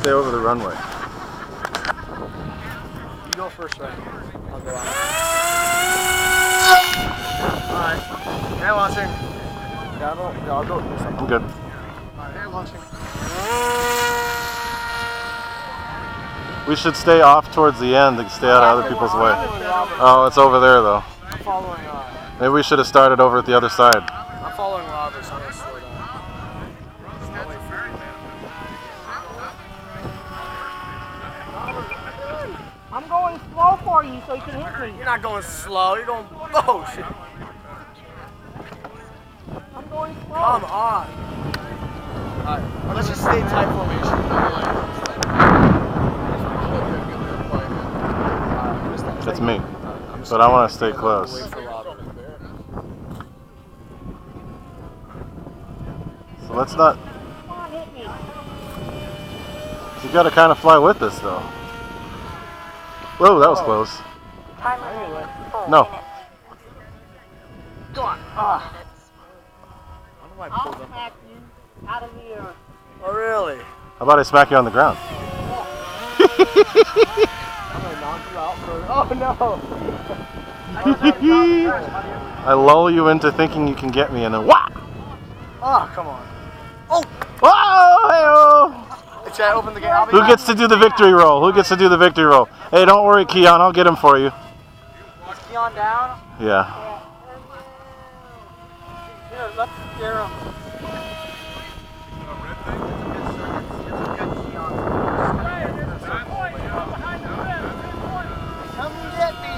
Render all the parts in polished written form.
stay over the runway. You go first, right? I'll go out. Alright. Hand launching. Yeah, I'll go. I'm good. Alright, hand launching. We should stay off towards the end to stay out of other people's way. Oh, it's over there though. I'm following Maybe we should have started over at the other side. I'm following Robert, so I'm gonna slow down. I'm going slow for you so you can hit me. You're not going slow, you're going, oh shit. I'm going slow. Come on. Alright, let's just stay tight formation. It's me, but I want to stay close. So let's not. Come on, hit me. You got to kind of fly with us though. Whoa, that was close. No. Go on. I'll smack you out of the air. Oh, really? How about I smack you on the ground? I'm gonna knock you out for. Oh no! I lull you into thinking you can get me, and then wah! Oh, come on. Oh! Whoa! Hey-oh! Should I open the gate? I'll be Who back. gets to do the victory roll? Who gets to do the victory roll? Hey, don't worry, Keon. I'll get him for you. Is Keon down? Yeah. Here, let's scare him. Come get me!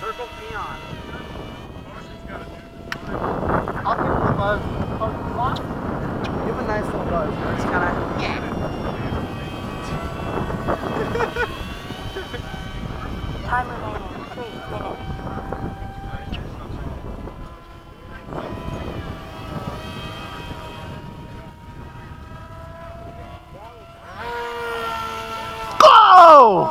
Circle Keon. I'll give him the buzz. Oh, you want? Give him a nice little buzz. Just kind of. Yeah. Time remaining 3 minutes. Go!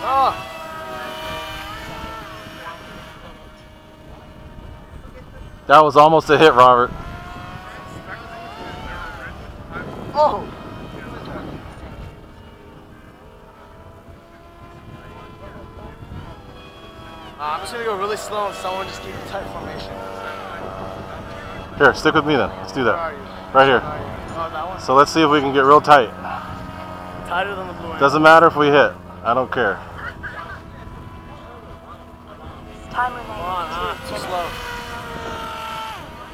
Oh! That was almost a hit, Robert. Oh! I'm just gonna go really slow and someone just keep a tight formation. Here, stick with me then. Let's do Where that. are you? Right here. Oh, that one? So let's see if we can get real tight. Tighter than the blue one. Doesn't matter if we hit. I don't care. Time Come remaining on, 2 too minutes. slow.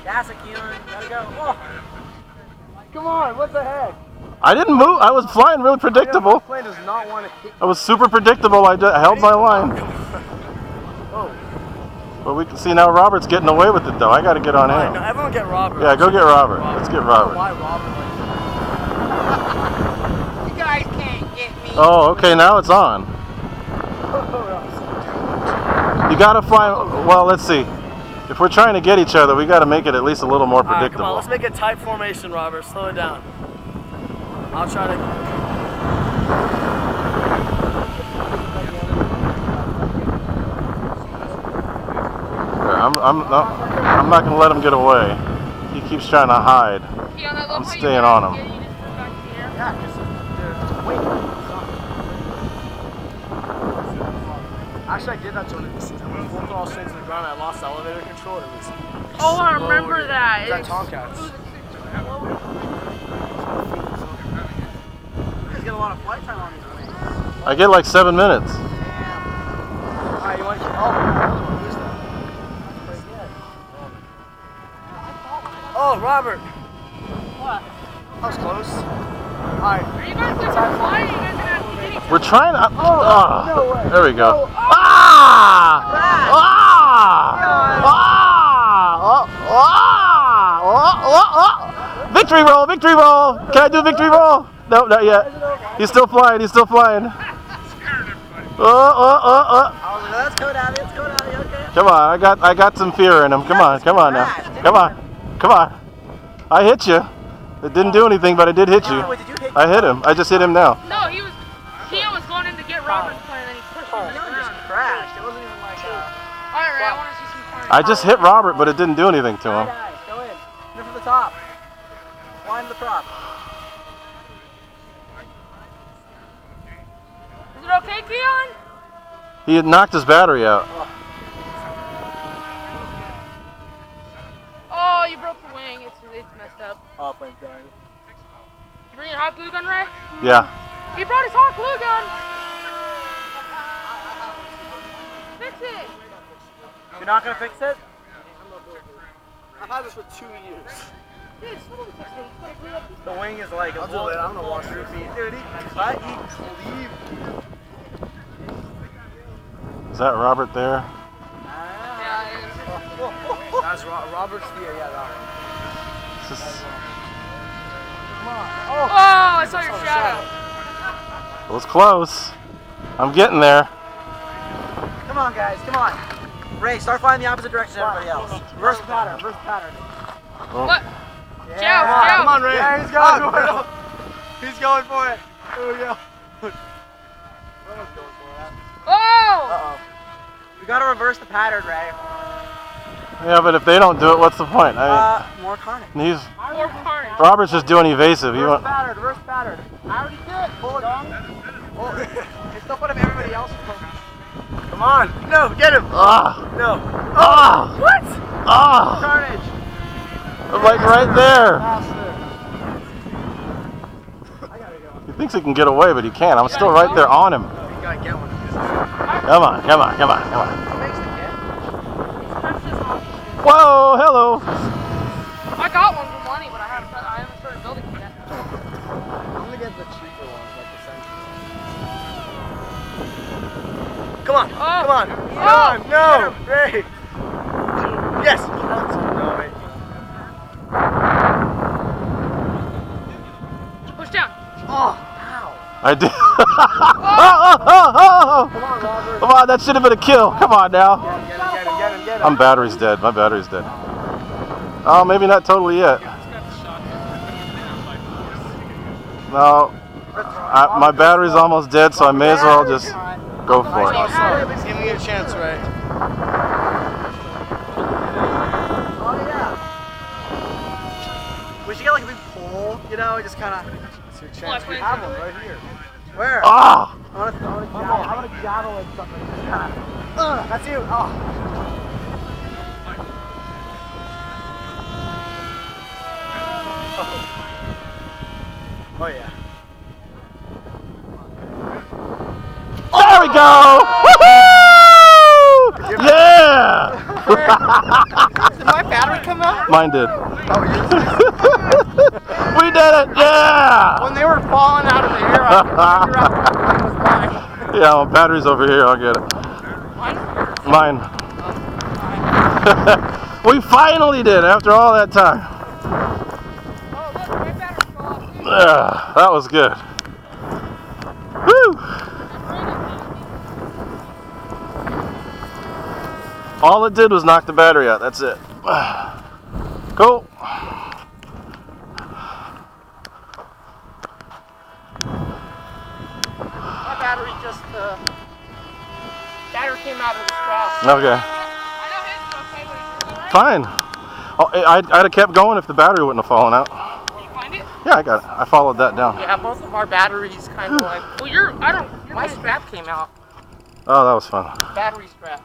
Gas it, Keelan. Gotta go. Oh. Come on, what the heck? I didn't move. I was flying really My predictable. plane does not want to hit. I was super predictable. I held my line. Oh. But we can see now Robert's getting away with it though. I got to get on Alright, him. no, everyone get Robert. Yeah, go get Robert. Let's get Robert. Why Robert? You guys can't get me. Oh, okay. Now it's on. You got to fly. Well, let's see. If we're trying to get each other, we got to make it at least a little more Alright, come predictable. on, let's make a tight formation, Robert. Slow it down. I'll try to. I'm not gonna let him get away. He keeps trying to hide. I'm staying on him. Yeah, wait. Actually, I did that to him. When we all straight to the ground, I lost elevator control. It was. Oh, I remember that. That Tomcats. You get a lot of flight time on these wings. I get like 7 minutes. Alright, you want to keep. Oh, who's that? Pretty good. Oh, Robert. What? That was close. Alright. Are you guys like flying? You guys are gonna be hitting. We're trying to. No way. There we go. Oh. Ah! Ah! Ah! Victory roll! Victory roll! Can I do victory roll? No, not yet. He's still flying. He's still flying. Let's go down. Let's go down. Okay. Come on, I got some fear in him. Come on now. Come on. I hit you. It didn't do anything, but I did hit you. Wait, did you hit I hit him. I just hit him now. No, he Robert's playing, and he pushed me It just around. crashed. It wasn't even like Alright, I want to see some fun. I just hit Robert, but it didn't do anything to him. Nice. Go in. Go from the top. Line the prop. Is it okay, Keon? He had knocked his battery out. Oh, you broke the wing. It's messed up. Oh, thank God. You bringing a hot glue gun, Ray? Yeah. He brought his hot glue gun. Fix it. You're not gonna fix it? I've had this for 2 years. Dude, someone fix it. You gotta glue up these- The wing is like a do it. I'm gonna wash your feet. Dude, he cleaved. Is that Robert there? Yeah, it is. That's Robert's here. Yeah, that one. This is- Oh, I saw your shadow. it was close. I'm getting there. Come on, guys. Come on. Ray, start flying the opposite direction to everybody else. Reverse pattern. Reverse pattern. Oh. What? Yeah. Joust, Come on, Ray. Yeah, he's going for it. He's going for it. Here we go. Oh! Uh-oh. We gotta reverse the pattern, Ray. Yeah, but if they don't do it, what's the point? More carnage. He's More carnage. Robert's just doing evasive. He Reverse went, pattern. Reverse pattern. I already did it. Pull it on. It's the foot of everybody else. Come on. No, get him. ah, No. ah, What? ah. Carnage. I'm like right there. Faster. He thinks he can get away, but he can't. I'm still right there on him. You gotta get one. Come on, come on, come on, come on. What makes the kid? Whoa, hello. I got one for money, but I haven't started building it yet. I'm gonna get the cheaper ones, like the Sentinels. Come on. Come on. Come on. No. Ray. Yes. No, wait. Push down. Oh. I did. oh. Come on, Robert. Come on, that should have been a kill. Come on now. Get him. I'm battery's dead. My battery's dead. Oh, maybe not totally yet. No, my battery's almost dead, so I may as well just go for it. Give me a chance, Ray. Oh, yeah. We should get like a big pole, you know, just kind of. It's your chance. We have one right here. Where? Ah! I want to javelin something. Just kind of. That's you. Oh. Oh yeah. There we go! Woohoo! Yeah! Did my battery come out? Mine did. Oh, yours? We did it! Yeah! When they were falling out of the air, I was mine. Yeah, my battery's over here. I'll get it. Mine. We finally did after all that time. That was good. Woo! All it did was knock the battery out. That's it. Cool. My battery just, battery came out of the strap. Okay. Fine. Oh, I'd have kept going if the battery wouldn't have fallen out. Did you find it? Yeah, I got it. I followed that down. Yeah, both of our batteries kind of like, Well, my strap came out. Oh, that was fun. battery strap.